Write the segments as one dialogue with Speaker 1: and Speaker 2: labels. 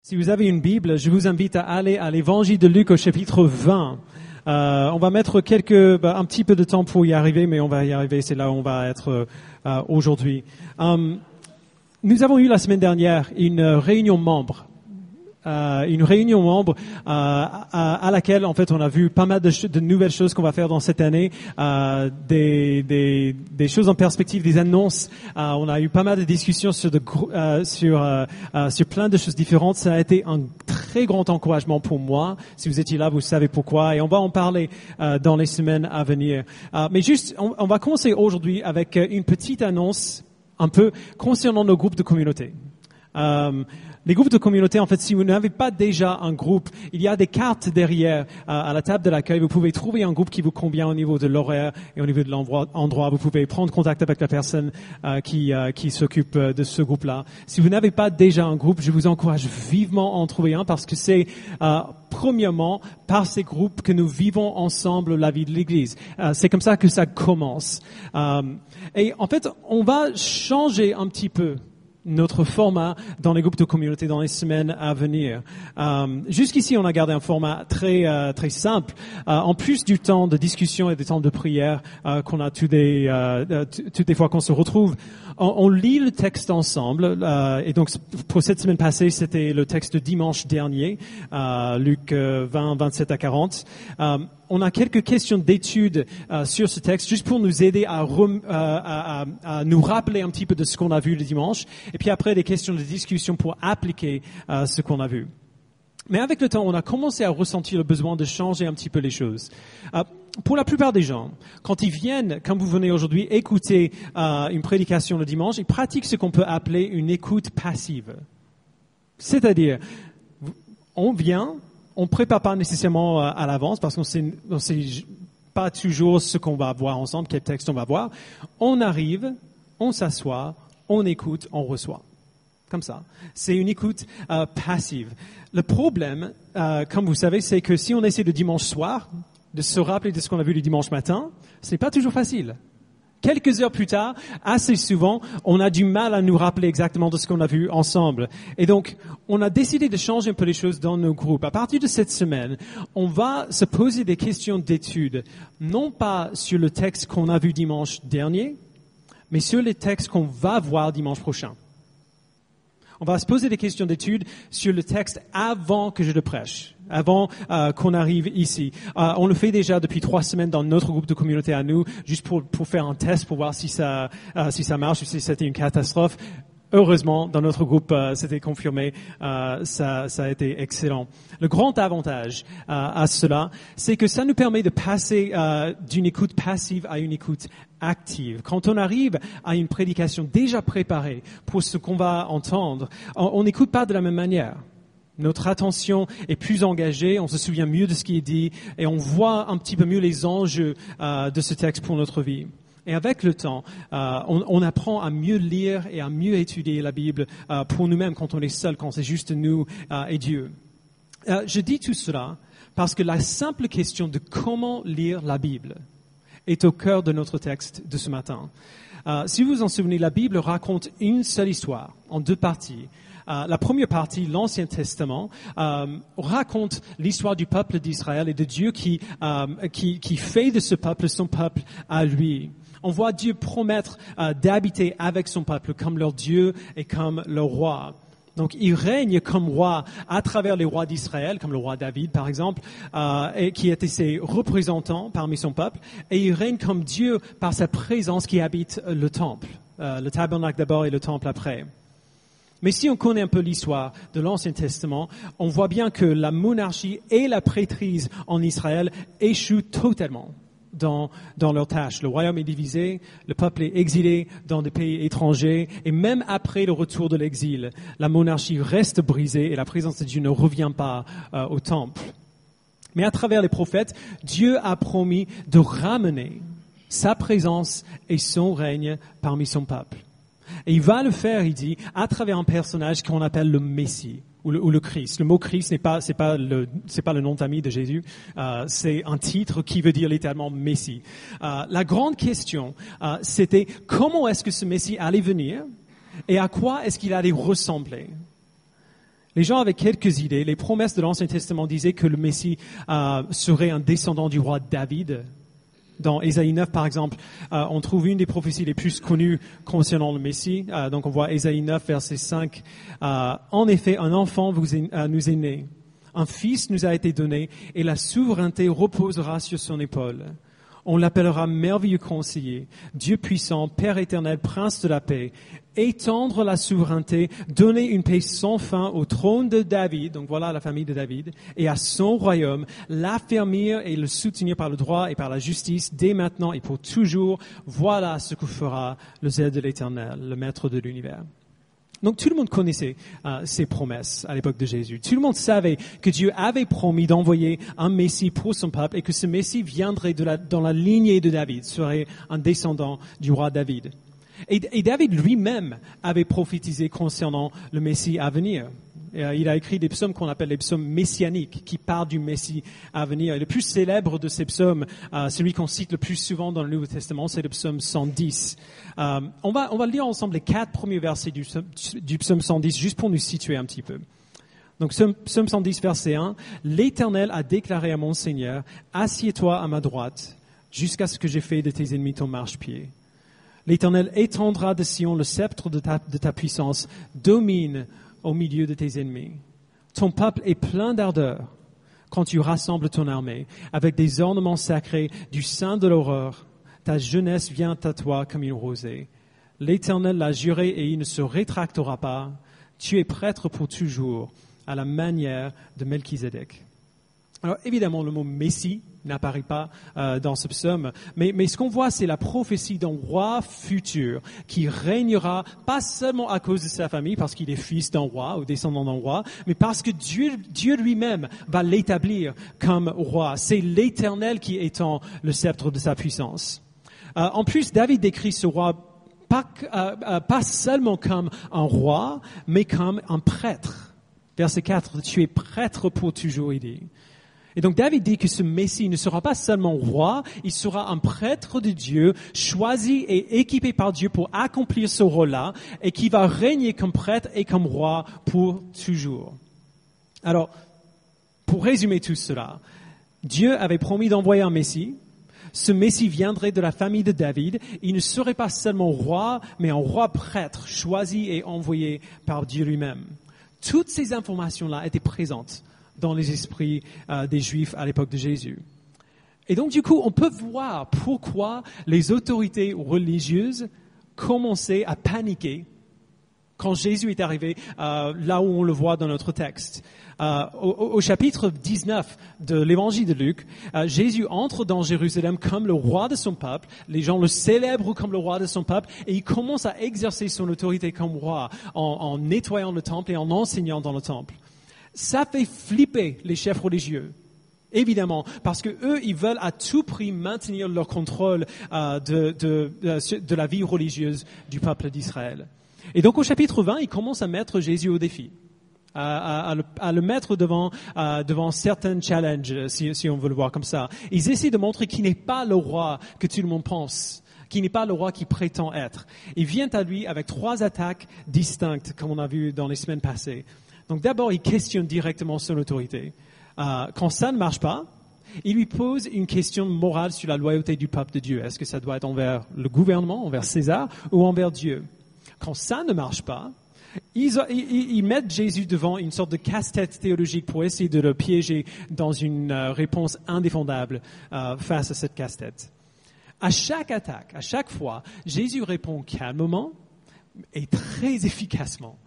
Speaker 1: Si vous avez une Bible, je vous invite à aller à l'Évangile de Luc au chapitre 20. On va mettre un petit peu de temps pour y arriver, mais on va y arriver. C'est là où on va être aujourd'hui. Nous avons eu la semaine dernière une réunion membres. À laquelle en fait on a vu pas mal de nouvelles choses qu'on va faire dans cette année, des choses en perspective, des annonces. On a eu pas mal de discussions sur plein de choses différentes. Ça a été un très grand encouragement pour moi. Si vous étiez là, vous savez pourquoi. Et on va en parler dans les semaines à venir. Mais juste, on va commencer aujourd'hui avec une petite annonce un peu concernant nos groupes de communauté. Les groupes de communauté, en fait, si vous n'avez pas déjà un groupe, il y a des cartes derrière à la table de l'accueil. Vous pouvez trouver un groupe qui vous convient au niveau de l'horaire et au niveau de l'endroit. Vous pouvez prendre contact avec la personne qui s'occupe de ce groupe-là. Si vous n'avez pas déjà un groupe, je vous encourage vivement à en trouver un parce que c'est premièrement par ces groupes que nous vivons ensemble la vie de l'Église. C'est comme ça que ça commence. Et en fait, on va changer un petit peu notre format dans les groupes de communauté dans les semaines à venir. Jusqu'ici, on a gardé un format très simple. En plus du temps de discussion et du temps de prière qu'on a toutes les fois qu'on se retrouve, on lit le texte ensemble. Et donc, pour cette semaine passée, c'était le texte de dimanche dernier, Luc 20, 27 à 40. On a quelques questions d'études sur ce texte, juste pour nous aider à nous rappeler un petit peu de ce qu'on a vu le dimanche. Et puis après, des questions de discussion pour appliquer ce qu'on a vu. Mais avec le temps, on a commencé à ressentir le besoin de changer un petit peu les choses. Pour la plupart des gens, quand ils viennent, comme vous venez aujourd'hui, écouter une prédication le dimanche, ils pratiquent ce qu'on peut appeler une écoute passive. C'est-à-dire, on vient, on prépare pas nécessairement à l'avance parce qu'on sait pas toujours ce qu'on va voir ensemble, quel texte on va voir. On arrive, on s'assoit, on écoute, on reçoit. Comme ça. C'est une écoute passive. Le problème, comme vous savez, c'est que si on essaie le dimanche soir de se rappeler de ce qu'on a vu le dimanche matin, ce n'est pas toujours facile. Quelques heures plus tard, assez souvent, on a du mal à nous rappeler exactement de ce qu'on a vu ensemble. Et donc, on a décidé de changer un peu les choses dans nos groupes. À partir de cette semaine, on va se poser des questions d'étude, non pas sur le texte qu'on a vu dimanche dernier, mais sur les textes qu'on va voir dimanche prochain. On va se poser des questions d'étude sur le texte avant que je le prêche, avant qu'on arrive ici. On le fait déjà depuis 3 semaines dans notre groupe de communauté à nous, juste pour faire un test, pour voir si ça marche ou si c'était une catastrophe. Heureusement, dans notre groupe, c'était confirmé. Ça a été excellent. Le grand avantage à cela, c'est que ça nous permet de passer d'une écoute passive à une écoute active. Quand on arrive à une prédication déjà préparée pour ce qu'on va entendre, on n'écoute pas de la même manière. Notre attention est plus engagée, on se souvient mieux de ce qui est dit et on voit un petit peu mieux les enjeux de ce texte pour notre vie. Et avec le temps, on apprend à mieux lire et à mieux étudier la Bible pour nous-mêmes quand on est seul, quand c'est juste nous et Dieu. Je dis tout cela parce que la simple question de comment lire la Bible est au cœur de notre texte de ce matin. Si vous vous en souvenez, la Bible raconte une seule histoire en 2 parties. La première partie, l'Ancien Testament, raconte l'histoire du peuple d'Israël et de Dieu qui fait de ce peuple son peuple à lui. On voit Dieu promettre d'habiter avec son peuple comme leur Dieu et comme leur roi. Donc, il règne comme roi à travers les rois d'Israël, comme le roi David, par exemple, et qui était ses représentants parmi son peuple. Et il règne comme Dieu par sa présence qui habite le temple. Le tabernacle d'abord et le temple après. Mais si on connaît un peu l'histoire de l'Ancien Testament, on voit bien que la monarchie et la prêtrise en Israël échouent totalement dans leurs tâches. Le royaume est divisé, le peuple est exilé dans des pays étrangers, et même après le retour de l'exil, la monarchie reste brisée et la présence de Dieu ne revient pas au temple. Mais à travers les prophètes, Dieu a promis de ramener sa présence et son règne parmi son peuple. Et il va le faire, il dit, à travers un personnage qu'on appelle le Messie. Ou le Christ. Le mot Christ c'est pas le nom d'ami de Jésus. C'est un titre qui veut dire littéralement Messie. La grande question, c'était comment est-ce que ce Messie allait venir et à quoi est-ce qu'il allait ressembler. Les gens avaient quelques idées. Les promesses de l'Ancien Testament disaient que le Messie serait un descendant du roi David. Dans Ésaïe 9, par exemple, on trouve une des prophéties les plus connues concernant le Messie. Donc on voit Ésaïe 9, verset 5. En effet, un enfant nous est né. Un fils nous a été donné et la souveraineté reposera sur son épaule. On l'appellera merveilleux conseiller, Dieu puissant, Père éternel, prince de la paix. Étendre la souveraineté, donner une paix sans fin au trône de David, donc voilà la famille de David, et à son royaume, l'affermir et le soutenir par le droit et par la justice dès maintenant et pour toujours. Voilà ce que fera le zèle de l'Éternel, le maître de l'univers. Donc tout le monde connaissait ces promesses à l'époque de Jésus. Tout le monde savait que Dieu avait promis d'envoyer un Messie pour son peuple et que ce Messie viendrait dans la lignée de David, serait un descendant du roi David. Et David lui-même avait prophétisé concernant le Messie à venir. Il a écrit des psaumes qu'on appelle les psaumes messianiques, qui parlent du Messie à venir. Et le plus célèbre de ces psaumes, celui qu'on cite le plus souvent dans le Nouveau Testament, c'est le psaume 110. On va lire ensemble les 4 premiers versets du psaume 110, juste pour nous situer un petit peu. Donc, psaume 110, verset 1. « L'Éternel a déclaré à mon Seigneur, assieds-toi à ma droite, jusqu'à ce que j'ai fait de tes ennemis ton marchepied. L'Éternel étendra de Sion le sceptre de ta puissance, domine au milieu de tes ennemis. Ton peuple est plein d'ardeur quand tu rassembles ton armée, avec des ornements sacrés du sein de l'aurore. Ta jeunesse vient à toi comme une rosée. L'Éternel l'a juré et il ne se rétractera pas. Tu es prêtre pour toujours, à la manière de Melchizedek. » Alors évidemment, le mot Messie n'apparaît pas dans ce psaume, mais ce qu'on voit, c'est la prophétie d'un roi futur qui régnera pas seulement à cause de sa famille, parce qu'il est fils d'un roi ou descendant d'un roi, mais parce que Dieu lui-même va l'établir comme roi. C'est l'Éternel qui étend le sceptre de sa puissance. En plus, David décrit ce roi pas seulement comme un roi, mais comme un prêtre. Verset 4, « Tu es prêtre pour toujours », il dit. Et donc David dit que ce Messie ne sera pas seulement roi, il sera un prêtre de Dieu, choisi et équipé par Dieu pour accomplir ce rôle-là, et qui va régner comme prêtre et comme roi pour toujours. Alors, pour résumer tout cela, Dieu avait promis d'envoyer un Messie. Ce Messie viendrait de la famille de David. Il ne serait pas seulement roi, mais un roi prêtre, choisi et envoyé par Dieu lui-même. Toutes ces informations-là étaient présentes dans les esprits des Juifs à l'époque de Jésus. Et donc, du coup, on peut voir pourquoi les autorités religieuses commençaient à paniquer quand Jésus est arrivé là où on le voit dans notre texte. Au chapitre 19 de l'évangile de Luc, Jésus entre dans Jérusalem comme le roi de son peuple. Les gens le célèbrent comme le roi de son peuple et il commence à exercer son autorité comme roi en nettoyant le temple et en enseignant dans le temple. Ça fait flipper les chefs religieux, évidemment, parce que eux, ils veulent à tout prix maintenir leur contrôle de la vie religieuse du peuple d'Israël. Et donc, au chapitre 20, ils commencent à mettre Jésus au défi, à le mettre devant certains challenges, si on veut le voir comme ça. Ils essaient de montrer qu'il n'est pas le roi que tout le monde pense, qu'il n'est pas le roi qui prétend être. Ils viennent à lui avec 3 attaques distinctes, comme on a vu dans les semaines passées. Donc d'abord, il questionne directement son autorité. Quand ça ne marche pas, il lui pose une question morale sur la loyauté du peuple de Dieu. Est-ce que ça doit être envers le gouvernement, envers César ou envers Dieu? Quand ça ne marche pas, ils mettent Jésus devant une sorte de casse-tête théologique pour essayer de le piéger dans une réponse indéfendable face à cette casse-tête. À chaque attaque, à chaque fois, Jésus répond calmement et très efficacement.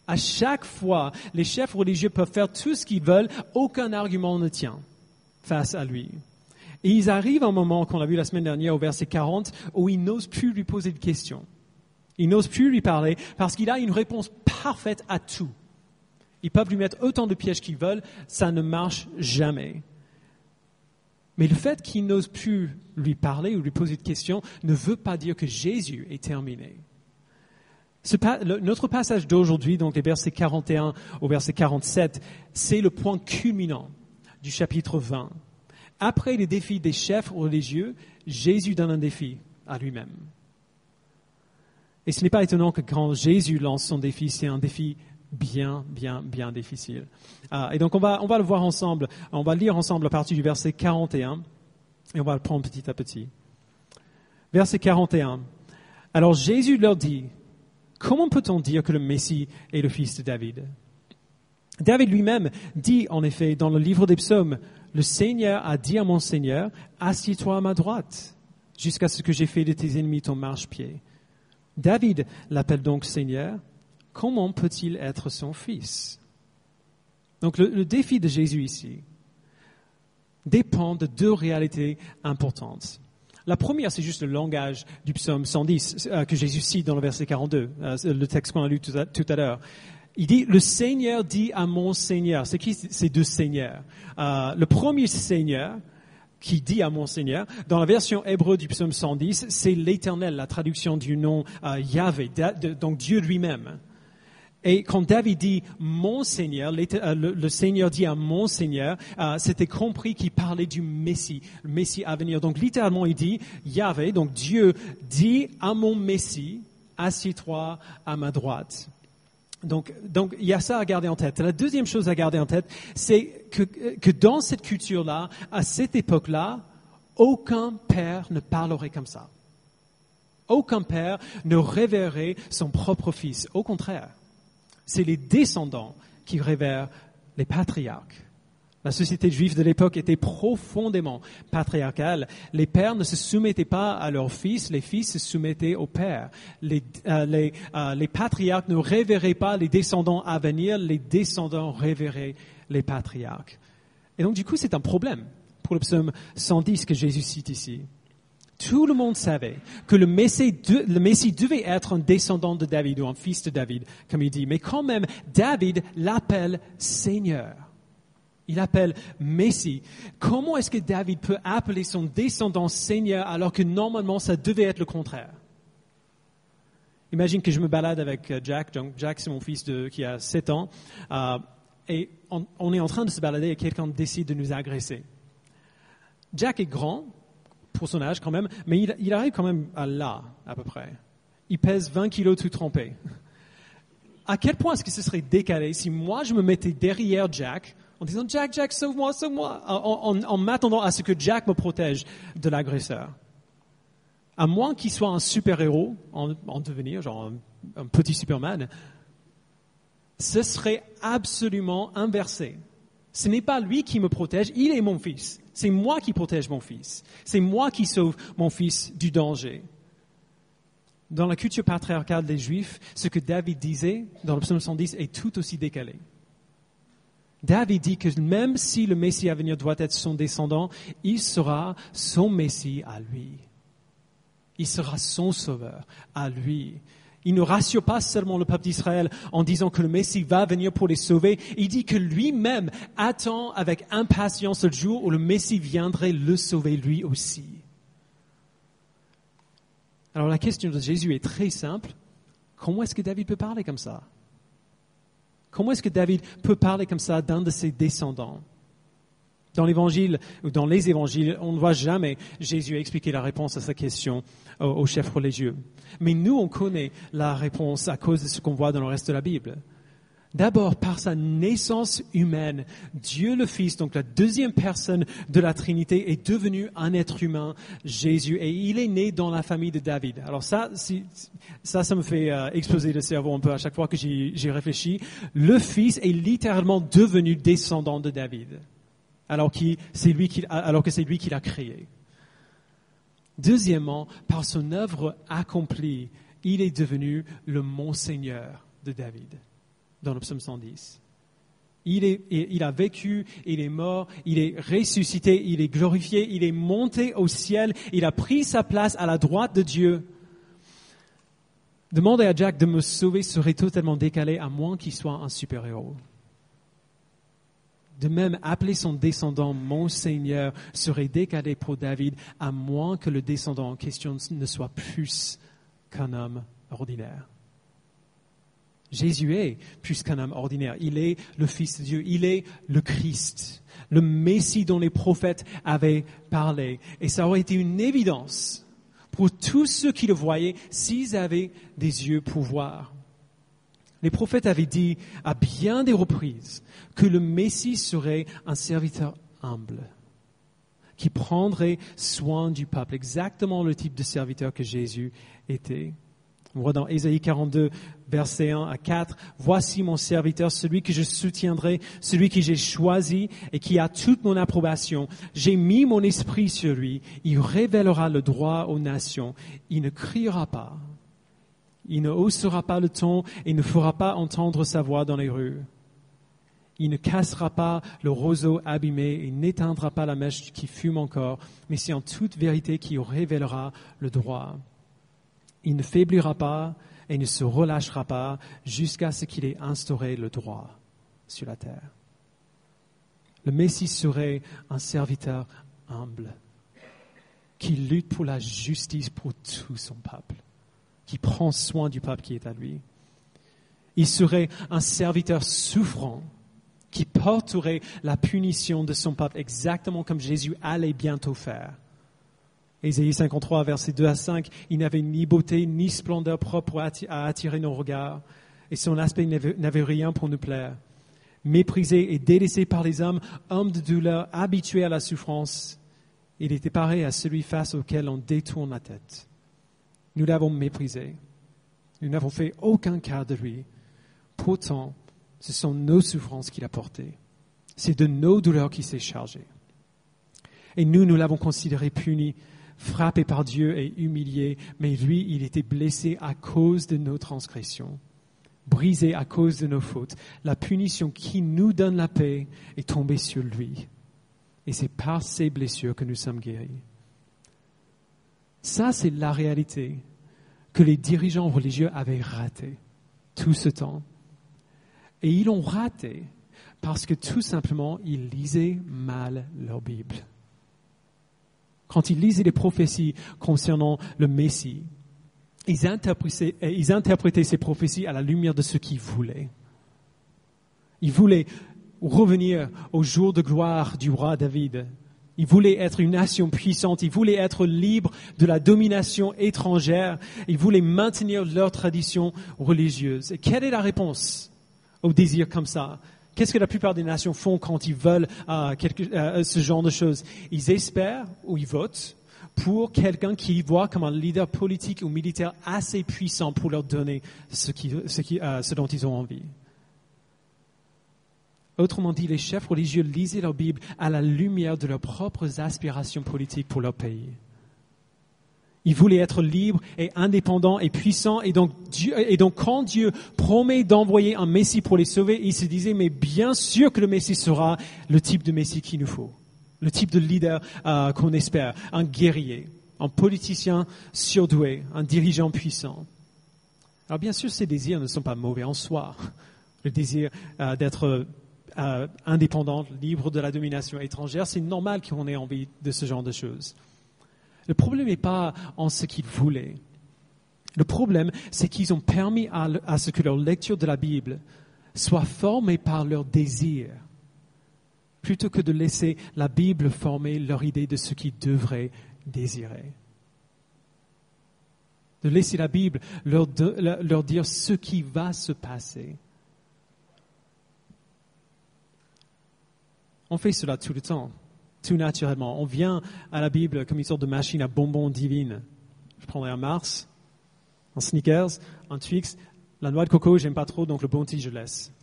Speaker 1: À chaque fois, les chefs religieux peuvent faire tout ce qu'ils veulent, aucun argument ne tient face à lui. Et ils arrivent à un moment, qu'on a vu la semaine dernière au verset 40, où ils n'osent plus lui poser de questions. Ils n'osent plus lui parler parce qu'il a une réponse parfaite à tout. Ils peuvent lui mettre autant de pièges qu'ils veulent, ça ne marche jamais. Mais le fait qu'ils n'osent plus lui parler ou lui poser de questions ne veut pas dire que Jésus est terminé. Notre passage d'aujourd'hui, donc les versets 41 au verset 47, c'est le point culminant du chapitre 20. Après les défis des chefs religieux, Jésus donne un défi à lui-même. Et ce n'est pas étonnant que quand Jésus lance son défi, c'est un défi bien difficile. Et donc on va le voir ensemble, on va lire ensemble à partir du verset 41 et on va le prendre petit à petit. Verset 41. Alors Jésus leur dit, comment peut-on dire que le Messie est le fils de David? David lui-même dit en effet dans le livre des psaumes, le Seigneur a dit à mon Seigneur, assieds-toi à ma droite, jusqu'à ce que j'ai fait de tes ennemis ton marchepied. David l'appelle donc Seigneur. Comment peut-il être son fils? Donc le défi de Jésus ici dépend de deux réalités importantes. La première, c'est juste le langage du psaume 110 que Jésus cite dans le verset 42, le texte qu'on a lu tout à l'heure. Il dit, le Seigneur dit à mon Seigneur. C'est qui ces deux Seigneurs? Le premier Seigneur qui dit à mon Seigneur, dans la version hébreu du psaume 110, c'est l'Éternel, la traduction du nom Yahvé, donc Dieu lui-même. Et quand David dit « mon Seigneur », le Seigneur dit à mon Seigneur, c'était compris qu'il parlait du Messie, le Messie à venir. Donc littéralement, il dit « Yahvé », donc Dieu dit à mon Messie, « assieds-toi à ma droite ». Donc il y a ça à garder en tête. La deuxième chose à garder en tête, c'est que dans cette culture-là, à cette époque-là, aucun père ne parlerait comme ça. Aucun père ne révérerait son propre fils. Au contraire. C'est les descendants qui révèrent les patriarques. La société juive de l'époque était profondément patriarcale. Les pères ne se soumettaient pas à leurs fils, les fils se soumettaient aux pères. Les patriarques ne révéraient pas les descendants à venir, les descendants révéraient les patriarques. Et donc du coup, c'est un problème pour le psaume 110 que Jésus cite ici. Tout le monde savait que le Messie devait être un descendant de David ou un fils de David, comme il dit. Mais quand même, David l'appelle Seigneur. Il l'appelle Messie. Comment est-ce que David peut appeler son descendant Seigneur alors que normalement ça devait être le contraire? Imagine que je me balade avec Jack. Donc Jack, c'est mon fils qui a 7 ans. Et on est en train de se balader et quelqu'un décide de nous agresser. Jack est grand. Pour son âge quand même, mais il arrive quand même à peu près. Il pèse 20 kilos tout trempé. À quel point est-ce que ce serait décalé si moi je me mettais derrière Jack en disant « Jack, sauve-moi », en m'attendant à ce que Jack me protège de l'agresseur. À moins qu'il soit un super-héros en devenir, genre un petit Superman, ce serait absolument inversé. Ce n'est pas lui qui me protège, il est mon fils. C'est moi qui protège mon fils. C'est moi qui sauve mon fils du danger. Dans la culture patriarcale des Juifs, ce que David disait dans le psaume 110 est tout aussi décalé. David dit que même si le Messie à venir doit être son descendant, il sera son Messie à lui. Il sera son sauveur à lui. Il ne rassure pas seulement le peuple d'Israël en disant que le Messie va venir pour les sauver. Il dit que lui-même attend avec impatience le jour où le Messie viendrait le sauver lui aussi. Alors la question de Jésus est très simple. Comment est-ce que David peut parler comme ça? Comment est-ce que David peut parler comme ça d'un de ses descendants? Dans l'évangile, ou dans les évangiles, on ne voit jamais Jésus expliquer la réponse à sa question aux chefs religieux. Mais nous, on connaît la réponse à cause de ce qu'on voit dans le reste de la Bible. D'abord, par sa naissance humaine, Dieu le Fils, donc la deuxième personne de la Trinité, est devenu un être humain, Jésus, et il est né dans la famille de David. Alors ça me fait exploser le cerveau un peu à chaque fois que j'y réfléchis. Le Fils est littéralement devenu descendant de David. Alors que c'est lui qui l'a créé. Deuxièmement, par son œuvre accomplie, il est devenu le Monseigneur de David, dans le psaume 110. Il a vécu, il est mort, il est ressuscité, il est glorifié, il est monté au ciel, il a pris sa place à la droite de Dieu. Demander à Jack de me sauver serait totalement décalé, à moins qu'il soit un super-héros. De même, appeler son descendant « mon Seigneur » serait décalé pour David, à moins que le descendant en question ne soit plus qu'un homme ordinaire. Jésus est plus qu'un homme ordinaire. Il est le Fils de Dieu. Il est le Christ, le Messie dont les prophètes avaient parlé. Et ça aurait été une évidence pour tous ceux qui le voyaient s'ils avaient des yeux pour voir. Les prophètes avaient dit à bien des reprises que le Messie serait un serviteur humble, qui prendrait soin du peuple, exactement le type de serviteur que Jésus était. On voit dans Ésaïe 42, versets 1 à 4, « Voici mon serviteur, celui que je soutiendrai, celui que j'ai choisi et qui a toute mon approbation. J'ai mis mon esprit sur lui, il révélera le droit aux nations, il ne criera pas, il ne haussera pas le ton et ne fera pas entendre sa voix dans les rues. Il ne cassera pas le roseau abîmé et n'éteindra pas la mèche qui fume encore, mais c'est en toute vérité qu'il révélera le droit. Il ne faiblira pas et ne se relâchera pas jusqu'à ce qu'il ait instauré le droit sur la terre. » Le Messie serait un serviteur humble, qui lutte pour la justice pour tout son peuple, qui prend soin du peuple qui est à lui. Il serait un serviteur souffrant, qui porterait la punition de son peuple exactement comme Jésus allait bientôt faire. Ésaïe 53, versets 2 à 5, « Il n'avait ni beauté ni splendeur propre à attirer nos regards, et son aspect n'avait rien pour nous plaire. Méprisé et délaissé par les hommes, homme de douleur, habitué à la souffrance, il était pareil à celui face auquel on détourne la tête. Nous l'avons méprisé, nous n'avons fait aucun cas de lui. Pourtant, ce sont nos souffrances qu'il a portées. C'est de nos douleurs qu'il s'est chargé. Et nous l'avons considéré puni, frappé par Dieu et humilié, mais lui, il était blessé à cause de nos transgressions, brisé à cause de nos fautes. La punition qui nous donne la paix est tombée sur lui. Et c'est par ses blessures que nous sommes guéris. » Ça, c'est la réalité que les dirigeants religieux avaient ratée tout ce temps. Et ils l'ont raté parce que tout simplement, ils lisaient mal leur Bible. Quand ils lisaient les prophéties concernant le Messie, ils interprétaient ces prophéties à la lumière de ce qu'ils voulaient. Ils voulaient revenir au jour de gloire du roi David. Ils voulaient être une nation puissante. Ils voulaient être libres de la domination étrangère. Ils voulaient maintenir leur tradition religieuse. Et quelle est la réponse au désir comme ça? Qu'est-ce que la plupart des nations font quand ils veulent ce genre de choses? Ils espèrent ou ils votent pour quelqu'un qu'ils voient comme un leader politique ou militaire assez puissant pour leur donner ce dont ils ont envie. Autrement dit, les chefs religieux lisaient leur Bible à la lumière de leurs propres aspirations politiques pour leur pays. Ils voulaient être libres et indépendants et puissants. Et donc, quand Dieu promet d'envoyer un Messie pour les sauver, ils se disaient, mais bien sûr que le Messie sera le type de Messie qu'il nous faut. Le type de leader qu'on espère. Un guerrier, un politicien surdoué, un dirigeant puissant. Alors bien sûr, ces désirs ne sont pas mauvais en soi. Le désir d'être indépendant, libre de la domination étrangère, c'est normal qu'on ait envie de ce genre de choses. Le problème n'est pas en ce qu'ils voulaient. Le problème, c'est qu'ils ont permis à ce que leur lecture de la Bible soit formée par leurs désirs, plutôt que de laisser la Bible former leur idée de ce qu'ils devraient désirer. De laisser la Bible leur dire ce qui va se passer. On fait cela tout le temps. Tout naturellement. On vient à la Bible comme une sorte de machine à bonbons divine. Je prendrai un Mars, un Snickers, un Twix, la noix de coco, j'aime pas trop, donc le Bounty, je laisse.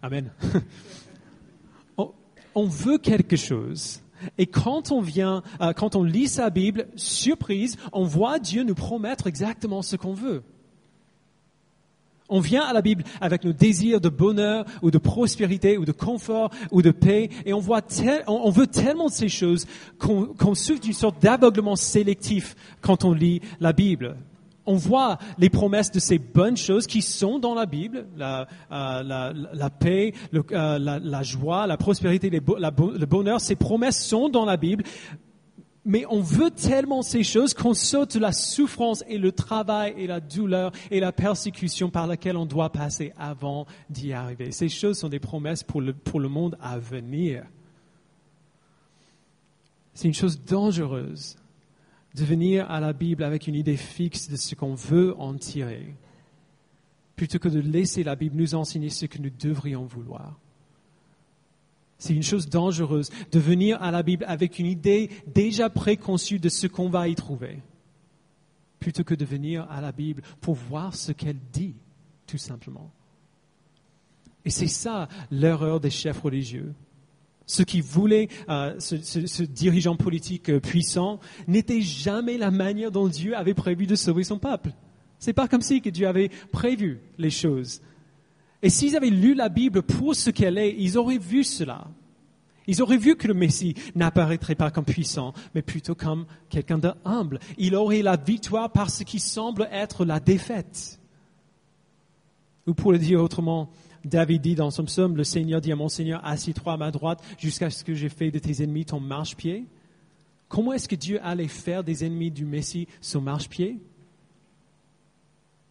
Speaker 1: Amen. On veut quelque chose. Et quand on lit sa Bible, surprise, on voit Dieu nous promettre exactement ce qu'on veut. On vient à la Bible avec nos désirs de bonheur ou de prospérité ou de confort ou de paix et on veut tellement de ces choses qu'on souffre d'une sorte d'aveuglement sélectif quand on lit la Bible. On voit les promesses de ces bonnes choses qui sont dans la Bible, la paix, la joie, la prospérité, le bonheur, ces promesses sont dans la Bible. Mais on veut tellement ces choses qu'on saute la souffrance et le travail et la douleur et la persécution par laquelle on doit passer avant d'y arriver. Ces choses sont des promesses pour le monde à venir. C'est une chose dangereuse de venir à la Bible avec une idée fixe de ce qu'on veut en tirer. plutôt que de laisser la Bible nous enseigner ce que nous devrions vouloir. C'est une chose dangereuse de venir à la Bible avec une idée déjà préconçue de ce qu'on va y trouver, plutôt que de venir à la Bible pour voir ce qu'elle dit, tout simplement. Et c'est ça l'erreur des chefs religieux. Ceux qui voulaient ce dirigeant politique puissant n'était jamais la manière dont Dieu avait prévu de sauver son peuple. C'est pas comme si que Dieu avait prévu les choses. Et s'ils avaient lu la Bible pour ce qu'elle est, ils auraient vu cela. Ils auraient vu que le Messie n'apparaîtrait pas comme puissant, mais plutôt comme quelqu'un de humble. Il aurait la victoire par ce qui semble être la défaite. Ou pour le dire autrement, David dit dans son psaume, le Seigneur dit à mon Seigneur, assis-toi à ma droite jusqu'à ce que j'ai fait de tes ennemis ton marchepied. Comment est-ce que Dieu allait faire des ennemis du Messie son marchepied?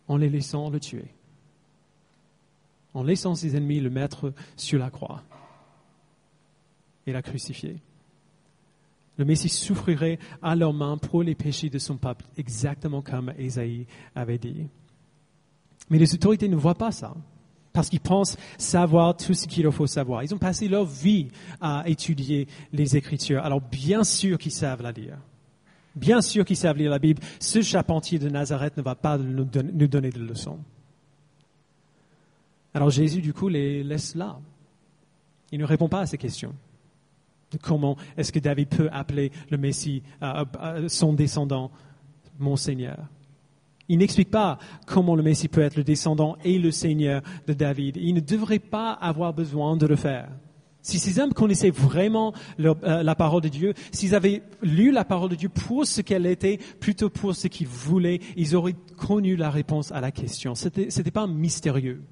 Speaker 1: En les laissant le tuer. En laissant ses ennemis le mettre sur la croix et la crucifier. Le Messie souffrirait à leurs mains pour les péchés de son peuple, exactement comme Ésaïe avait dit. Mais les autorités ne voient pas ça, parce qu'ils pensent savoir tout ce qu'il leur faut savoir. Ils ont passé leur vie à étudier les Écritures. Alors bien sûr qu'ils savent la lire. Bien sûr qu'ils savent lire la Bible. Ce charpentier de Nazareth ne va pas nous donner de leçons. Alors Jésus, du coup, les laisse là. Il ne répond pas à ces questions. De comment est-ce que David peut appeler le Messie, son descendant, mon Seigneur? Il n'explique pas comment le Messie peut être le descendant et le Seigneur de David. Il ne devrait pas avoir besoin de le faire. Si ces hommes connaissaient vraiment la parole de Dieu, s'ils avaient lu la parole de Dieu pour ce qu'elle était, plutôt pour ce qu'ils voulaient, ils auraient connu la réponse à la question. C'était pas mystérieux.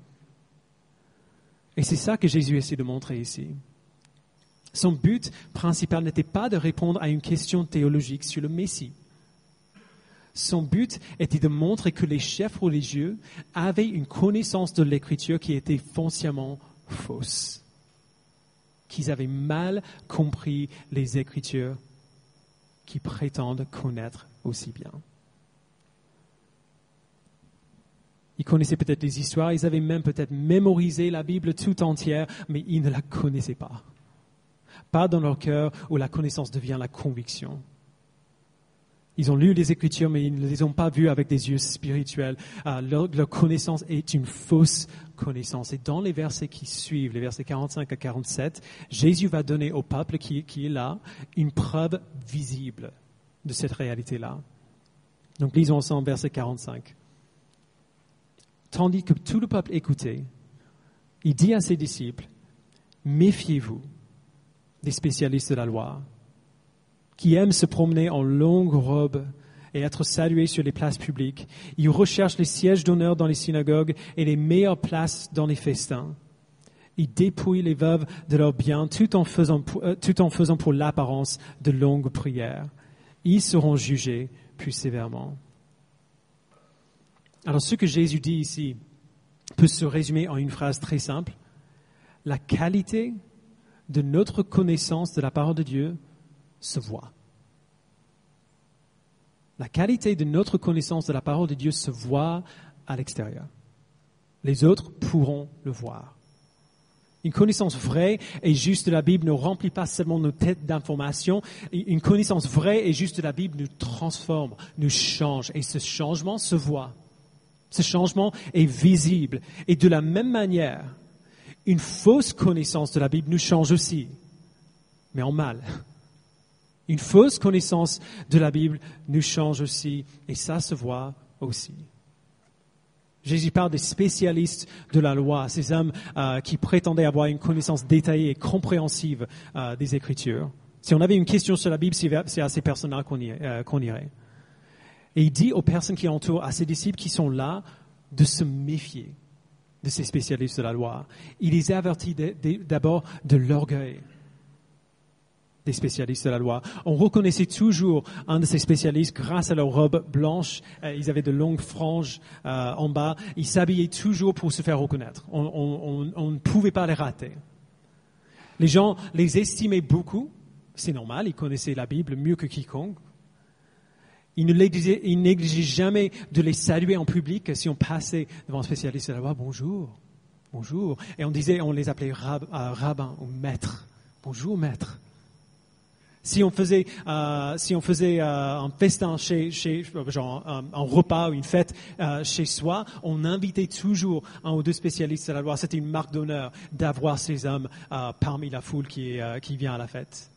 Speaker 1: Et c'est ça que Jésus essaie de montrer ici. Son but principal n'était pas de répondre à une question théologique sur le Messie. Son but était de montrer que les chefs religieux avaient une connaissance de l'Écriture qui était foncièrement fausse. Qu'ils avaient mal compris les Écritures qu'ils prétendent connaître aussi bien. Ils connaissaient peut-être les histoires, ils avaient même peut-être mémorisé la Bible tout entière, mais ils ne la connaissaient pas. Pas dans leur cœur où la connaissance devient la conviction. Ils ont lu les Écritures, mais ils ne les ont pas vues avec des yeux spirituels. Leur connaissance est une fausse connaissance. Et dans les versets qui suivent, les versets 45 à 47, Jésus va donner au peuple qui est là une preuve visible de cette réalité-là. Donc lisons ensemble verset 45. Tandis que tout le peuple écoutait, il dit à ses disciples, « Méfiez-vous des spécialistes de la loi, qui aiment se promener en longue robe et être salués sur les places publiques. Ils recherchent les sièges d'honneur dans les synagogues et les meilleures places dans les festins. Ils dépouillent les veuves de leurs biens tout en faisant pour l'apparence de longues prières. Ils seront jugés plus sévèrement. » Alors ce que Jésus dit ici peut se résumer en une phrase très simple. La qualité de notre connaissance de la parole de Dieu se voit. La qualité de notre connaissance de la parole de Dieu se voit à l'extérieur. Les autres pourront le voir. Une connaissance vraie et juste de la Bible ne remplit pas seulement nos têtes d'informations. Une connaissance vraie et juste de la Bible nous transforme, nous change. Et ce changement se voit. Ce changement est visible. Et de la même manière, une fausse connaissance de la Bible nous change aussi, mais en mal. Une fausse connaissance de la Bible nous change aussi, et ça se voit aussi. Jésus parle des spécialistes de la loi, ces hommes qui prétendaient avoir une connaissance détaillée et compréhensive des Écritures. Si on avait une question sur la Bible, c'est à ces personnes-là qu'on irait. Et il dit aux personnes qui entourent, à ses disciples qui sont là, de se méfier de ces spécialistes de la loi. Il les avertit d'abord de l'orgueil des spécialistes de la loi. On reconnaissait toujours un de ces spécialistes grâce à leur robe blanche. Ils avaient de longues franges en bas. Ils s'habillaient toujours pour se faire reconnaître. On ne pouvait pas les rater. Les gens les estimaient beaucoup. C'est normal, ils connaissaient la Bible mieux que quiconque. Il négligeait jamais de les saluer en public. Si on passait devant un spécialiste de la loi, bonjour, bonjour. Et on les appelait rabbin ou maître. Bonjour, maître. Si on faisait un festin un repas ou une fête chez soi, on invitait toujours un ou deux spécialistes de la loi. C'était une marque d'honneur d'avoir ces hommes parmi la foule qui vient à la fête.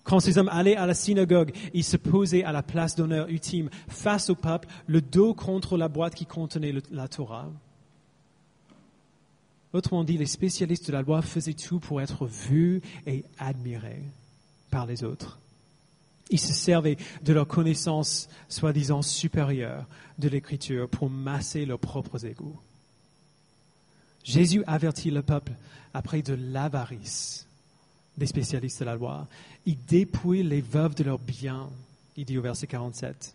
Speaker 1: Quand ces hommes allaient à la synagogue, ils se posaient à la place d'honneur ultime face au peuple, le dos contre la boîte qui contenait la Torah. Autrement dit, les spécialistes de la loi faisaient tout pour être vus et admirés par les autres. Ils se servaient de leur connaissance soi-disant supérieure de l'Écriture pour masser leurs propres égos. Jésus avertit le peuple après de l'avarice des spécialistes de la loi. Ils dépouillent les veuves de leurs biens, il dit au verset 47.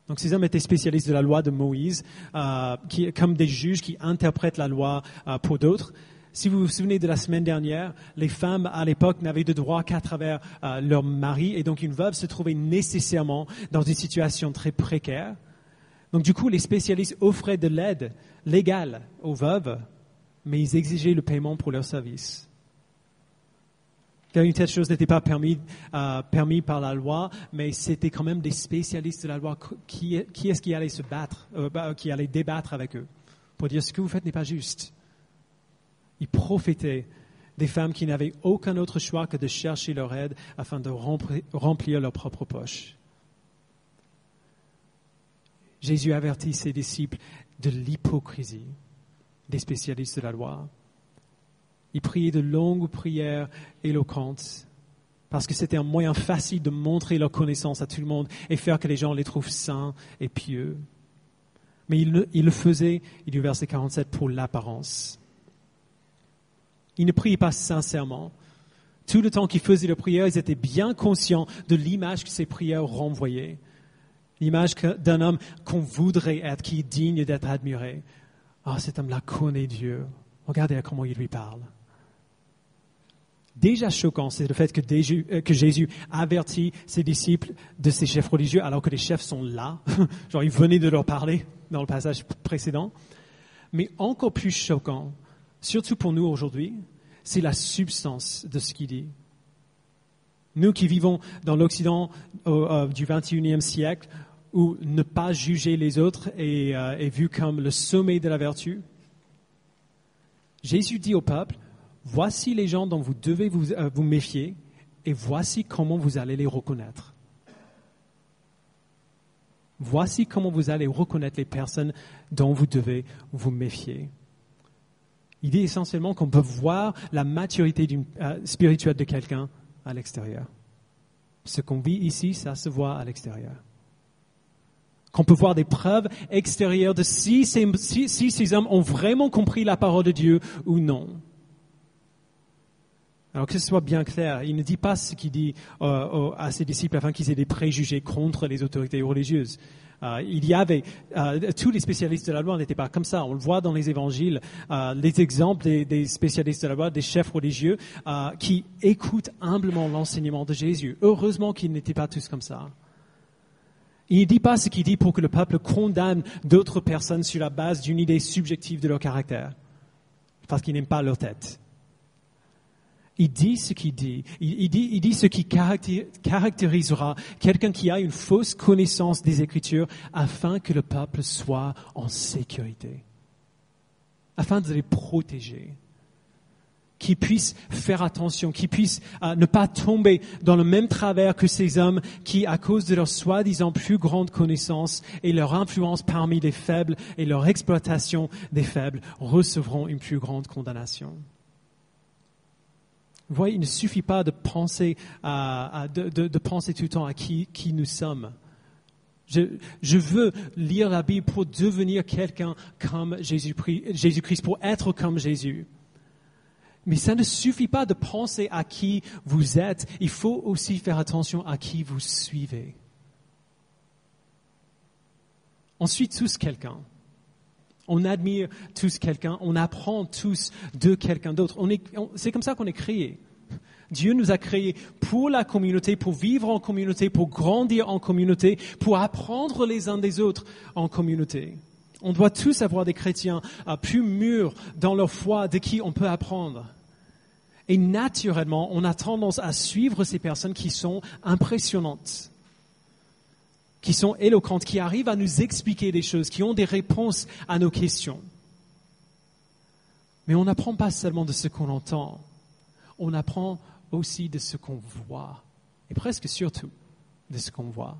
Speaker 1: Donc ces hommes étaient spécialistes de la loi de Moïse, comme des juges qui interprètent la loi pour d'autres. Si vous vous souvenez de la semaine dernière, les femmes à l'époque n'avaient de droit qu'à travers leur mari, et donc une veuve se trouvait nécessairement dans une situation très précaire. Donc du coup, les spécialistes offraient de l'aide légale aux veuves, mais ils exigeaient le paiement pour leur service. Car une telle chose n'était pas permis par la loi, mais c'était quand même des spécialistes de la loi. Qui est-ce qui allait se battre, qui allait débattre avec eux pour dire ce que vous faites n'est pas juste. Ils profitaient des femmes qui n'avaient aucun autre choix que de chercher leur aide afin de remplir leur propre poche. Jésus avertit ses disciples de l'hypocrisie des spécialistes de la loi. Il priait de longues prières éloquentes parce que c'était un moyen facile de montrer leur connaissance à tout le monde et faire que les gens les trouvent saints et pieux. Mais il le faisait, il dit au verset 47, pour l'apparence. Ils ne priaient pas sincèrement. Tout le temps qu'ils faisaient leurs prières, ils étaient bien conscients de l'image que ces prières renvoyaient. L'image d'un homme qu'on voudrait être, qui est digne d'être admiré. Ah, cet homme-là connaît Dieu. Regardez comment il lui parle. Déjà choquant, c'est le fait que Jésus avertit ses disciples de ces chefs religieux alors que les chefs sont là. Genre, il venait de leur parler dans le passage précédent. Mais encore plus choquant, surtout pour nous aujourd'hui, c'est la substance de ce qu'il dit. Nous qui vivons dans l'Occident du XXIe siècle, où ne pas juger les autres est vu comme le sommet de la vertu, Jésus dit au peuple, voici les gens dont vous devez vous méfier et voici comment vous allez les reconnaître. Voici comment vous allez reconnaître les personnes dont vous devez vous méfier. Il dit essentiellement qu'on peut voir la maturité spirituelle de quelqu'un à l'extérieur. Ce qu'on vit ici, ça se voit à l'extérieur. Qu'on peut voir des preuves extérieures de si ces hommes ont vraiment compris la parole de Dieu ou non. Alors que ce soit bien clair, il ne dit pas ce qu'il dit à ses disciples afin qu'ils aient des préjugés contre les autorités religieuses. Il y avait tous les spécialistes de la loi n'étaient pas comme ça. On le voit dans les évangiles, les exemples des spécialistes de la loi, des chefs religieux qui écoutent humblement l'enseignement de Jésus. Heureusement qu'ils n'étaient pas tous comme ça. Il ne dit pas ce qu'il dit pour que le peuple condamne d'autres personnes sur la base d'une idée subjective de leur caractère, parce qu'ils n'aiment pas leur tête. Il dit ce qu'il dit. Il dit ce qui caractérisera quelqu'un qui a une fausse connaissance des Écritures afin que le peuple soit en sécurité, afin de les protéger, qu'ils puissent faire attention, qu'ils puissent ne pas tomber dans le même travers que ces hommes qui, à cause de leur soi-disant plus grande connaissance et leur influence parmi les faibles et leur exploitation des faibles, recevront une plus grande condamnation. Vous voyez, il ne suffit pas de penser de penser tout le temps à qui nous sommes. Je veux lire la Bible pour devenir quelqu'un comme Jésus-Christ, pour être comme Jésus. Mais ça ne suffit pas de penser à qui vous êtes. Il faut aussi faire attention à qui vous suivez. On suit tous quelqu'un. On admire tous quelqu'un, on apprend tous de quelqu'un d'autre. C'est comme ça qu'on est créé. Dieu nous a créés pour la communauté, pour vivre en communauté, pour grandir en communauté, pour apprendre les uns des autres en communauté. On doit tous avoir des chrétiens plus mûrs dans leur foi de qui on peut apprendre. Et naturellement, on a tendance à suivre ces personnes qui sont impressionnantes, qui sont éloquentes, qui arrivent à nous expliquer des choses, qui ont des réponses à nos questions. Mais on n'apprend pas seulement de ce qu'on entend, on apprend aussi de ce qu'on voit, et presque surtout de ce qu'on voit.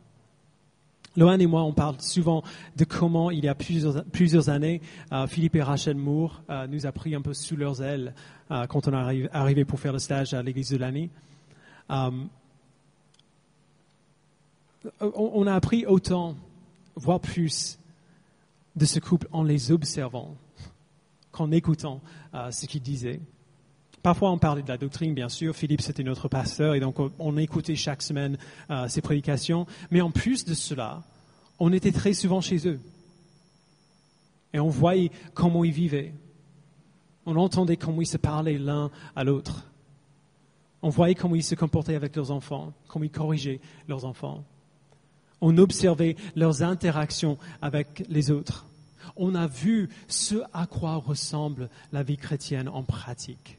Speaker 1: Lohan et moi, on parle souvent de comment, il y a plusieurs années, Philippe et Rachel Moore nous a pris un peu sous leurs ailes quand on est arrivé pour faire le stage à l'église de l'année. On a appris autant, voire plus, de ce couple en les observant qu'en écoutant ce qu'ils disaient. Parfois, on parlait de la doctrine, bien sûr. Philippe, c'était notre pasteur, et donc on écoutait chaque semaine ses prédications. Mais en plus de cela, on était très souvent chez eux. Et on voyait comment ils vivaient. On entendait comment ils se parlaient l'un à l'autre. On voyait comment ils se comportaient avec leurs enfants, comment ils corrigeaient leurs enfants. On observait leurs interactions avec les autres. On a vu ce à quoi ressemble la vie chrétienne en pratique.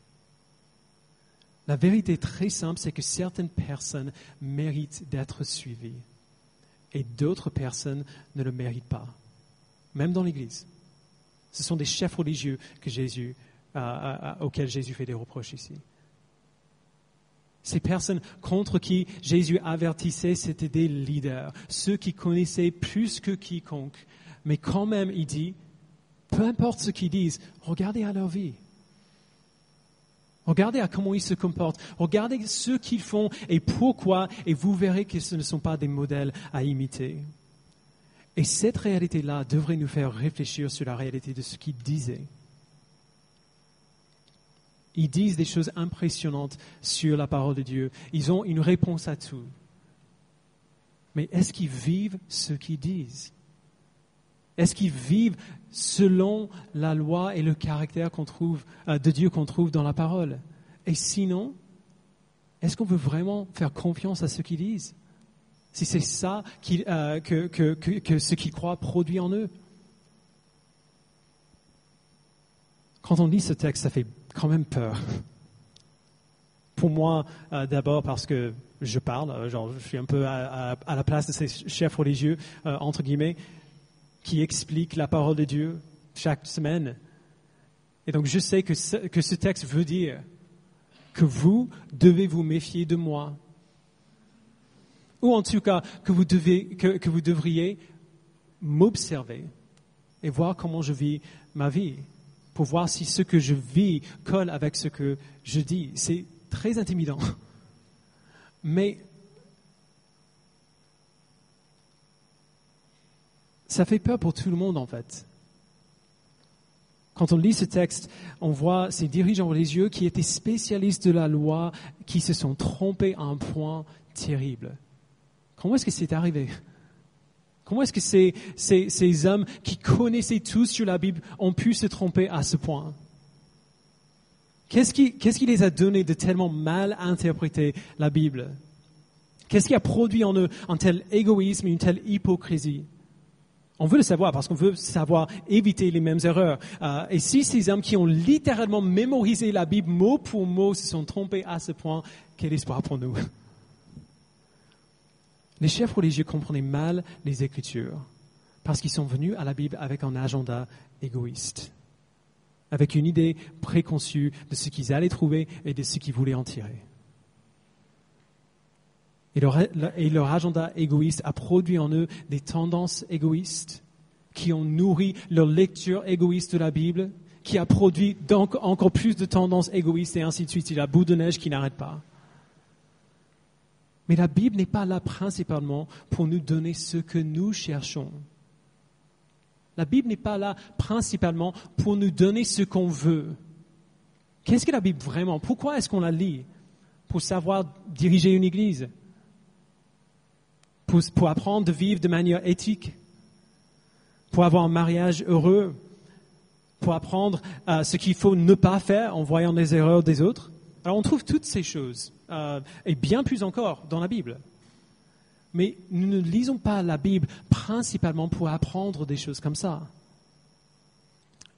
Speaker 1: La vérité très simple, c'est que certaines personnes méritent d'être suivies et d'autres personnes ne le méritent pas, même dans l'Église. Ce sont des chefs religieux auxquels Jésus fait des reproches ici. Ces personnes contre qui Jésus avertissait, c'était des leaders, ceux qui connaissaient plus que quiconque. Mais quand même, il dit, peu importe ce qu'ils disent, regardez à leur vie. Regardez à comment ils se comportent. Regardez ce qu'ils font et pourquoi, et vous verrez que ce ne sont pas des modèles à imiter. Et cette réalité-là devrait nous faire réfléchir sur la réalité de ce qu'ils disaient. Ils disent des choses impressionnantes sur la parole de Dieu. Ils ont une réponse à tout. Mais est-ce qu'ils vivent ce qu'ils disent? Est-ce qu'ils vivent selon la loi et le caractère de Dieu qu'on trouve dans la parole? Et sinon, est-ce qu'on veut vraiment faire confiance à ce qu'ils disent? Si c'est ça que ce qu'ils croient produit en eux. Quand on lit ce texte, ça fait quand même peur. Pour moi, d'abord parce que je parle, je suis un peu à la place de ces chefs religieux, entre guillemets, qui expliquent la parole de Dieu chaque semaine. Et donc je sais que ce texte veut dire que vous devez vous méfier de moi. Ou en tout cas, que vous devriez m'observer et voir comment je vis ma vie, pour voir si ce que je vis colle avec ce que je dis. C'est très intimidant. Mais ça fait peur pour tout le monde, en fait. Quand on lit ce texte, on voit ces dirigeants religieux qui étaient spécialistes de la loi, qui se sont trompés à un point terrible. Comment est-ce que c'est arrivé? Comment est-ce que ces hommes qui connaissaient tout sur la Bible ont pu se tromper à ce point? Qu'est-ce qui les a donné de tellement mal interpréter la Bible? Qu'est-ce qui a produit en eux un tel égoïsme et une telle hypocrisie? On veut le savoir parce qu'on veut savoir éviter les mêmes erreurs. Et si ces hommes qui ont littéralement mémorisé la Bible mot pour mot se sont trompés à ce point, quel espoir pour nous? Les chefs religieux comprenaient mal les Écritures parce qu'ils sont venus à la Bible avec un agenda égoïste, avec une idée préconçue de ce qu'ils allaient trouver et de ce qu'ils voulaient en tirer. Et leur agenda égoïste a produit en eux des tendances égoïstes qui ont nourri leur lecture égoïste de la Bible, qui a produit donc encore plus de tendances égoïstes et ainsi de suite. C'est la boule de neige qui n'arrête pas. Mais la Bible n'est pas là principalement pour nous donner ce que nous cherchons. La Bible n'est pas là principalement pour nous donner ce qu'on veut. Qu'est-ce que la Bible vraiment? Pourquoi est-ce qu'on la lit? Pour savoir diriger une église? Pour apprendre de vivre de manière éthique? Pour avoir un mariage heureux? Pour apprendre ce qu'il faut ne pas faire en voyant les erreurs des autres? Alors on trouve toutes ces choses et bien plus encore dans la Bible. Mais nous ne lisons pas la Bible principalement pour apprendre des choses comme ça.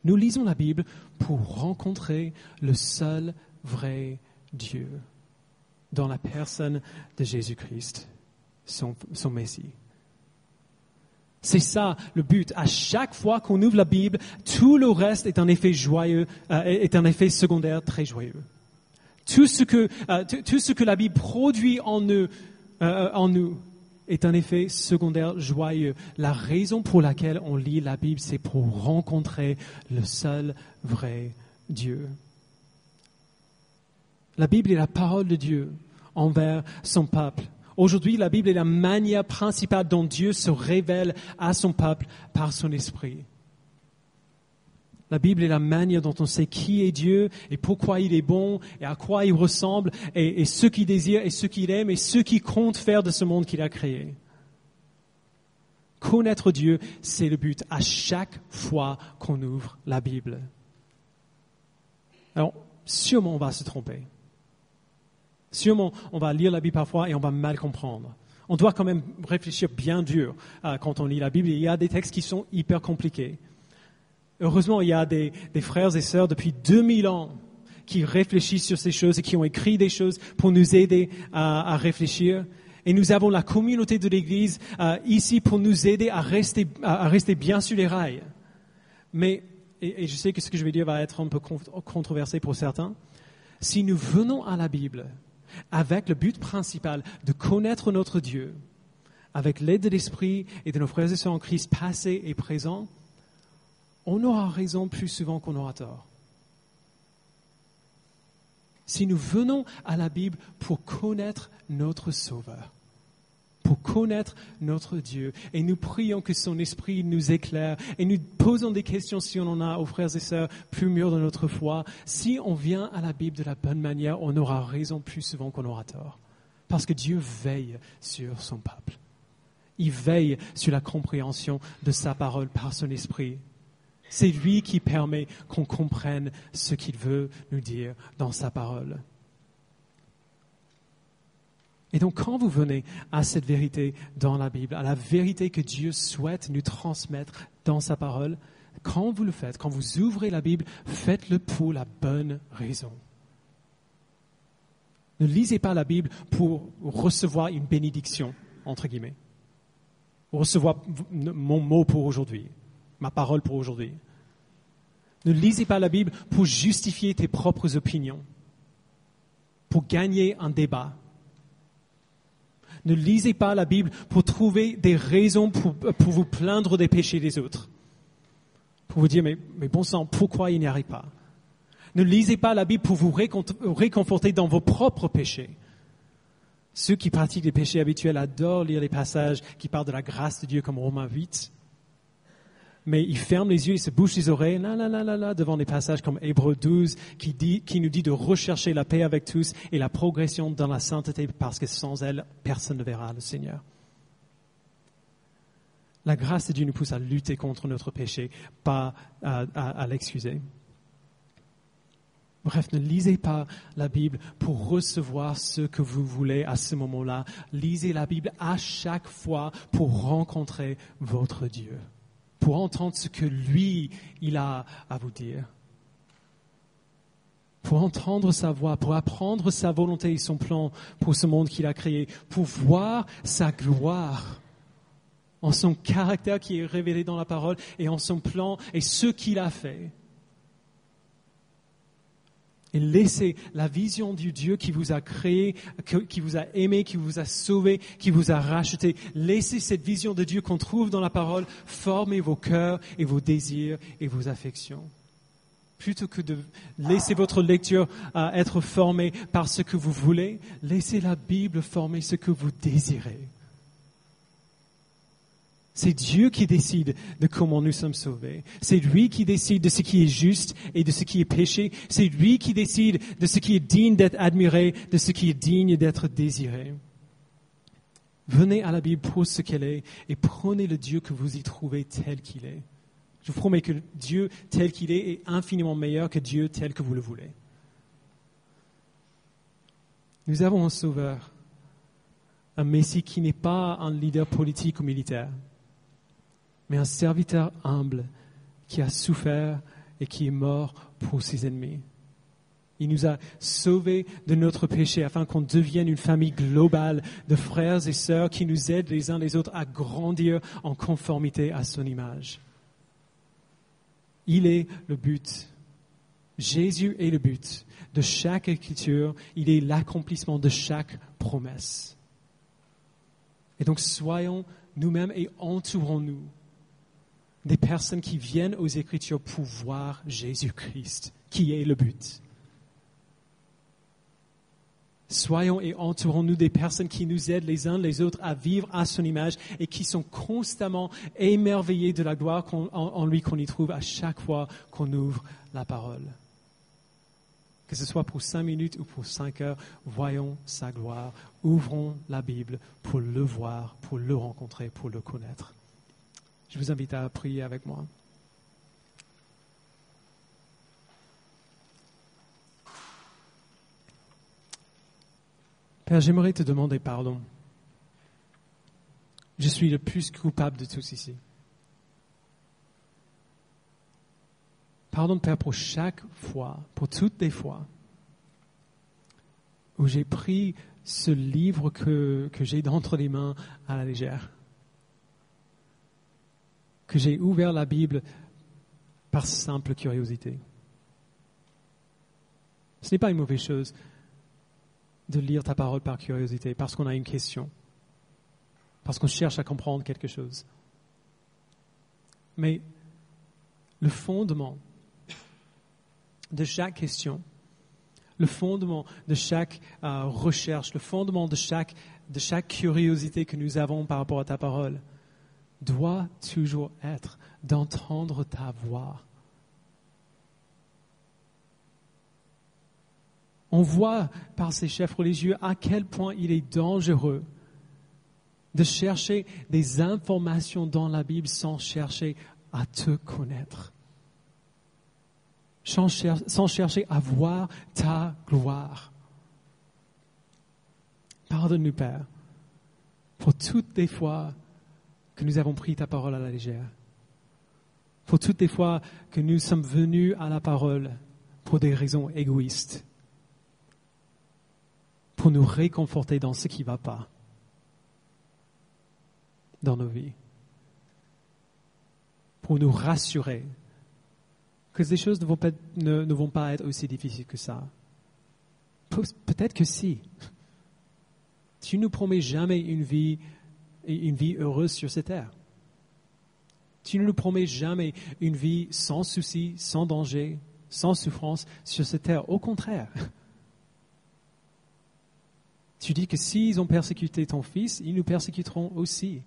Speaker 1: Nous lisons la Bible pour rencontrer le seul vrai Dieu dans la personne de Jésus-Christ, son Messie. C'est ça le but. À chaque fois qu'on ouvre la Bible, tout le reste est un effet joyeux, est un effet secondaire très joyeux. Tout ce que la Bible produit en nous est un effet secondaire joyeux. La raison pour laquelle on lit la Bible, c'est pour rencontrer le seul vrai Dieu. La Bible est la parole de Dieu envers son peuple. Aujourd'hui, la Bible est la manière principale dont Dieu se révèle à son peuple par son esprit. La Bible est la manière dont on sait qui est Dieu et pourquoi il est bon et à quoi il ressemble et ce qu'il désire et ce qu'il aime et ce qu'il compte faire de ce monde qu'il a créé. Connaître Dieu, c'est le but à chaque fois qu'on ouvre la Bible. Alors, sûrement on va se tromper. Sûrement, on va lire la Bible parfois et on va mal comprendre. On doit quand même réfléchir bien dur quand on lit la Bible. Il y a des textes qui sont hyper compliqués. Heureusement, il y a des frères et sœurs depuis 2000 ans qui réfléchissent sur ces choses et qui ont écrit des choses pour nous aider à réfléchir. Et nous avons la communauté de l'Église ici pour nous aider à rester bien sur les rails. Mais, et je sais que ce que je vais dire va être un peu controversé pour certains, si nous venons à la Bible avec le but principal de connaître notre Dieu, avec l'aide de l'Esprit et de nos frères et sœurs en Christ passés et présents, on aura raison plus souvent qu'on aura tort. Si nous venons à la Bible pour connaître notre Sauveur, pour connaître notre Dieu, et nous prions que son Esprit nous éclaire, et nous posons des questions si on en a aux frères et sœurs plus mûrs dans notre foi, si on vient à la Bible de la bonne manière, on aura raison plus souvent qu'on aura tort. Parce que Dieu veille sur son peuple. Il veille sur la compréhension de sa parole par son Esprit. C'est lui qui permet qu'on comprenne ce qu'il veut nous dire dans sa parole. Et donc, quand vous venez à cette vérité dans la Bible, à la vérité que Dieu souhaite nous transmettre dans sa parole, quand vous le faites, quand vous ouvrez la Bible, faites-le pour la bonne raison. Ne lisez pas la Bible pour recevoir une bénédiction, entre guillemets. Recevoir mon mot pour aujourd'hui, ma parole pour aujourd'hui. Ne lisez pas la Bible pour justifier tes propres opinions, pour gagner un débat. Ne lisez pas la Bible pour trouver des raisons pour vous plaindre des péchés des autres. Pour vous dire, mais bon sang, pourquoi il n'y arrive pas? Ne lisez pas la Bible pour vous réconforter dans vos propres péchés. Ceux qui pratiquent les péchés habituels adorent lire les passages qui parlent de la grâce de Dieu comme Romains 8. Mais ils ferment les yeux, ils se bouchent les oreilles, devant des passages comme Hébreux 12, qui nous dit de rechercher la paix avec tous et la progression dans la sainteté, parce que sans elle, personne ne verra le Seigneur. La grâce de Dieu nous pousse à lutter contre notre péché, pas à l'excuser. Bref, ne lisez pas la Bible pour recevoir ce que vous voulez à ce moment-là. Lisez la Bible à chaque fois pour rencontrer votre Dieu, pour entendre ce que lui, il a à vous dire, pour entendre sa voix, pour apprendre sa volonté et son plan pour ce monde qu'il a créé, pour voir sa gloire en son caractère qui est révélé dans la parole et en son plan et ce qu'il a fait. Et laissez la vision du Dieu qui vous a créé, qui vous a aimé, qui vous a sauvé, qui vous a racheté. Laissez cette vision de Dieu qu'on trouve dans la parole former vos cœurs et vos désirs et vos affections. Plutôt que de laisser votre lecture être formée par ce que vous voulez, laissez la Bible former ce que vous désirez. C'est Dieu qui décide de comment nous sommes sauvés. C'est lui qui décide de ce qui est juste et de ce qui est péché. C'est lui qui décide de ce qui est digne d'être admiré, de ce qui est digne d'être désiré. Venez à la Bible pour ce qu'elle est et prenez le Dieu que vous y trouvez tel qu'il est. Je vous promets que Dieu tel qu'il est infiniment meilleur que Dieu tel que vous le voulez. Nous avons un sauveur, un Messie qui n'est pas un leader politique ou militaire, mais un serviteur humble qui a souffert et qui est mort pour ses ennemis. Il nous a sauvés de notre péché afin qu'on devienne une famille globale de frères et sœurs qui nous aident les uns les autres à grandir en conformité à son image. Il est le but. Jésus est le but de chaque écriture. Il est l'accomplissement de chaque promesse. Et donc soyons nous-mêmes et entourons-nous des personnes qui viennent aux Écritures pour voir Jésus-Christ, qui est le but. Soyons et entourons-nous des personnes qui nous aident les uns les autres à vivre à son image et qui sont constamment émerveillés de la gloire en lui qu'on y trouve à chaque fois qu'on ouvre la parole. Que ce soit pour 5 minutes ou pour 5 heures, voyons sa gloire. Ouvrons la Bible pour le voir, pour le rencontrer, pour le connaître. Je vous invite à prier avec moi. Père, j'aimerais te demander pardon. Je suis le plus coupable de tous ici. Pardon, Père, pour chaque fois, pour toutes les fois où j'ai pris ce livre que j'ai d'entre les mains à la légère. Que j'ai ouvert la Bible par simple curiosité. Ce n'est pas une mauvaise chose de lire ta parole par curiosité, parce qu'on a une question, parce qu'on cherche à comprendre quelque chose. Mais le fondement de chaque question, le fondement de chaque recherche, le fondement de chaque curiosité que nous avons par rapport à ta parole, doit toujours être d'entendre ta voix. On voit par ces chefs religieux à quel point il est dangereux de chercher des informations dans la Bible sans chercher à te connaître, sans chercher à voir ta gloire. Pardonne-nous, Père, pour toutes les fois que nous avons pris ta parole à la légère, pour toutes les fois que nous sommes venus à la parole pour des raisons égoïstes, pour nous réconforter dans ce qui ne va pas dans nos vies, pour nous rassurer que les choses ne vont pas être aussi difficiles que ça. Peut-être que si. Tu ne nous promets jamais une vie heureuse sur cette terre. Tu ne nous promets jamais une vie sans soucis, sans danger, sans souffrance sur cette terre. Au contraire. Tu dis que s'ils ont persécuté ton fils, ils nous persécuteront aussi.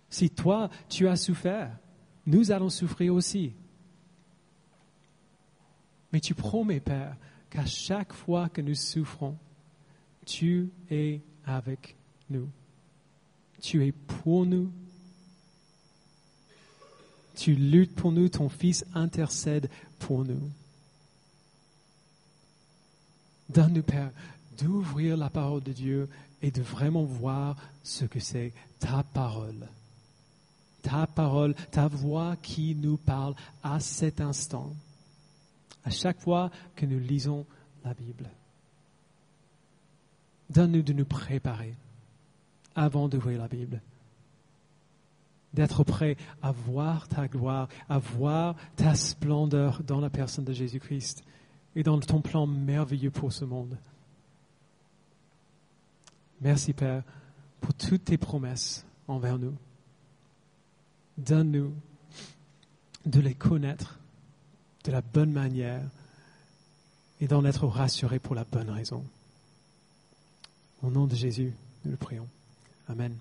Speaker 1: Si toi, tu as souffert, nous allons souffrir aussi. Mais tu promets, Père, qu'à chaque fois que nous souffrons, tu es avec nous. Tu es pour nous. Tu luttes pour nous, ton Fils intercède pour nous. Donne-nous, Père, d'ouvrir la parole de Dieu et de vraiment voir ce que c'est ta parole. Ta parole, ta voix qui nous parle à cet instant, à chaque fois que nous lisons la Bible. Donne-nous de nous préparer avant d'ouvrir la Bible, d'être prêt à voir ta gloire, à voir ta splendeur dans la personne de Jésus-Christ et dans ton plan merveilleux pour ce monde. Merci, Père, pour toutes tes promesses envers nous. Donne-nous de les connaître de la bonne manière et d'en être rassurés pour la bonne raison. Au nom de Jésus, nous le prions. Amen.